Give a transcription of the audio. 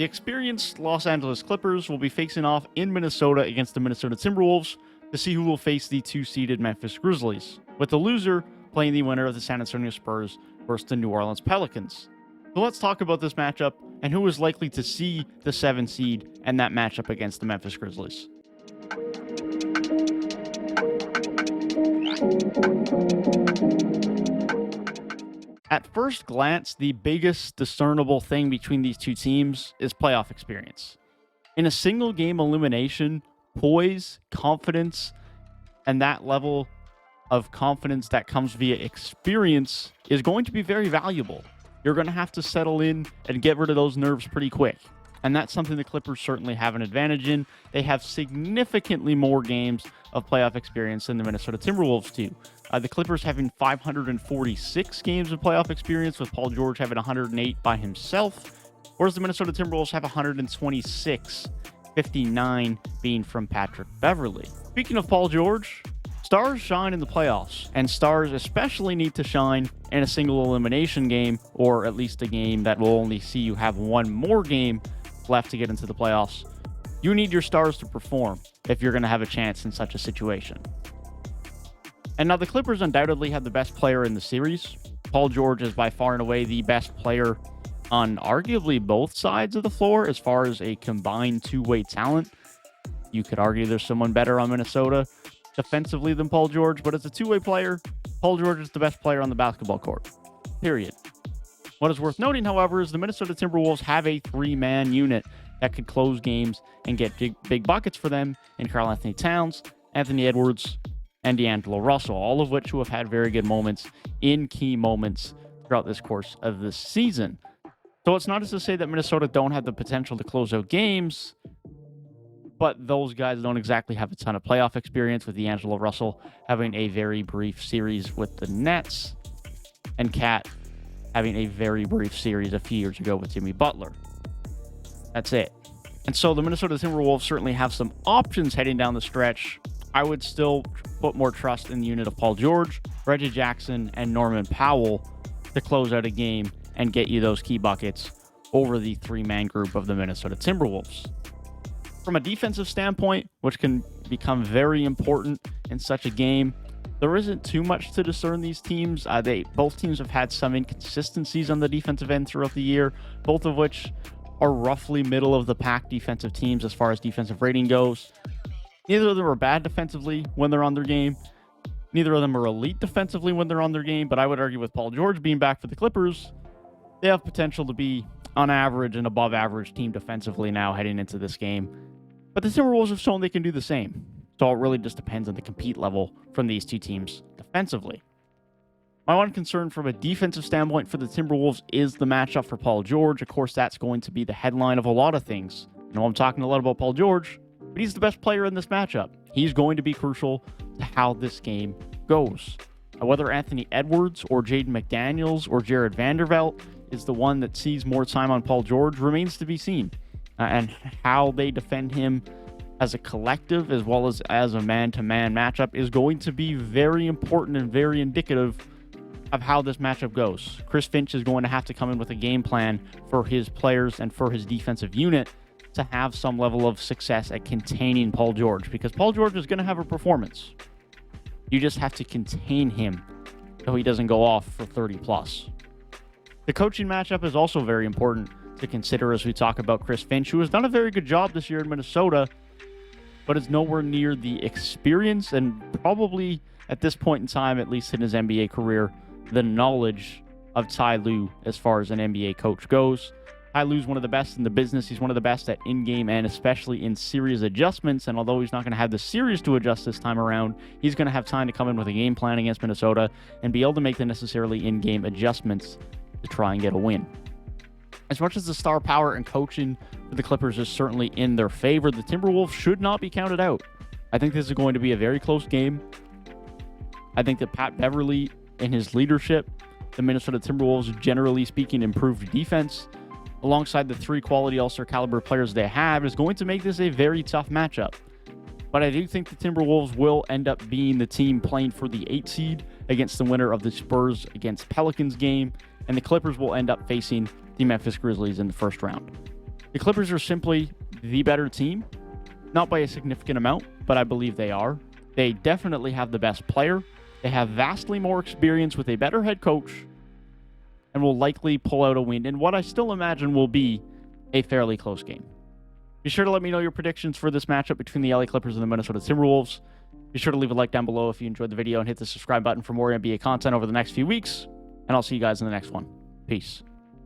The experienced Los Angeles Clippers will be facing off in Minnesota against the Minnesota Timberwolves to see who will face the 2-seeded Memphis Grizzlies, with the loser playing the winner of the San Antonio Spurs versus the New Orleans Pelicans. So let's talk about this matchup and who is likely to see the 7 seed and that matchup against the Memphis Grizzlies. At first glance, the biggest discernible thing between these two teams is playoff experience. In a single game elimination, poise, confidence, and that level of confidence that comes via experience is going to be very valuable. You're going to have to settle in and get rid of those nerves pretty quick. And that's something the Clippers certainly have an advantage in. They have significantly more games of playoff experience than the Minnesota Timberwolves do. The Clippers having 546 games of playoff experience, with Paul George having 108 by himself, whereas the Minnesota Timberwolves have 126, 59 being from Patrick Beverley. Speaking of Paul George, stars shine in the playoffs, and stars especially need to shine in a single elimination game, or at least a game that will only see you have one more game left to get into the playoffs. You need your stars to perform if you're going to have a chance in such a situation. And now the Clippers undoubtedly have the best player in the series. Paul George is by far and away the best player on arguably both sides of the floor as far as a combined two-way talent. You could argue there's someone better on Minnesota defensively than Paul George, but as a two-way player, Paul George is the best player on the basketball court. Period. What is worth noting, however, is the Minnesota Timberwolves have a 3-man unit that could close games and get big buckets for them in Karl-Anthony Towns, Anthony Edwards, and D'Angelo Russell, all of which who have had very good moments in key moments throughout this course of the season. So it's not as to say that Minnesota don't have the potential to close out games, but those guys don't exactly have a ton of playoff experience, with D'Angelo Russell having a very brief series with the Nets, and Cat having a very brief series a few years ago with Jimmy Butler. That's it. And so the Minnesota Timberwolves certainly have some options heading down the stretch. I would still put more trust in the unit of Paul George, Reggie Jackson, and Norman Powell to close out a game and get you those key buckets over the 3-man group of the Minnesota Timberwolves. From a defensive standpoint, which can become very important in such a game, there isn't too much to discern these teams. Both teams have had some inconsistencies on the defensive end throughout the year, both of which are roughly middle of the pack defensive teams as far as defensive rating goes. Neither of them are bad defensively when they're on their game. Neither of them are elite defensively when they're on their game, but I would argue with Paul George being back for the Clippers, they have potential to be on average and above average team defensively now heading into this game. But the Timberwolves have shown they can do the same. So it really just depends on the compete level from these two teams defensively. My one concern from a defensive standpoint for the Timberwolves is the matchup for Paul George. Of course, that's going to be the headline of a lot of things. I know I'm talking a lot about Paul George, but he's the best player in this matchup. He's going to be crucial to how this game goes. Whether Anthony Edwards or Jaden McDaniels or Jared Vanderbilt is the one that sees more time on Paul George remains to be seen. And how they defend him as a collective as well as a man-to-man matchup is going to be very important and very indicative of how this matchup goes. Chris Finch is going to have to come in with a game plan for his players and for his defensive unit to have some level of success at containing Paul George, because Paul George is going to have a performance. You just have to contain him so he doesn't go off for 30 plus. The coaching matchup is also very important to consider as we talk about Chris Finch, who has done a very good job this year in Minnesota, but is nowhere near the experience and probably at this point in time, at least in his NBA career, the knowledge of Ty Lue as far as an NBA coach goes. Ty Lue's one of the best in the business. He's one of the best at in-game and especially in series adjustments. And although he's not going to have the series to adjust this time around, he's going to have time to come in with a game plan against Minnesota and be able to make the necessarily in-game adjustments to try and get a win. As much as the star power and coaching for the Clippers is certainly in their favor, the Timberwolves should not be counted out. I think this is going to be a very close game. I think that Pat Beverley and his leadership, the Minnesota Timberwolves, generally speaking, improved defense, alongside the 3 quality All-Star caliber players they have, is going to make this a very tough matchup. But I do think the Timberwolves will end up being the team playing for the 8 seed against the winner of the Spurs against Pelicans game, and the Clippers will end up facing the Memphis Grizzlies in the first round. The Clippers are simply the better team, not by a significant amount, but I believe they are. They definitely have the best player. They have vastly more experience with a better head coach and will likely pull out a win in what I still imagine will be a fairly close game. Be sure to let me know your predictions for this matchup between the LA Clippers and the Minnesota Timberwolves. Be sure to leave a like down below if you enjoyed the video and hit the subscribe button for more NBA content over the next few weeks. And I'll see you guys in the next one. Peace.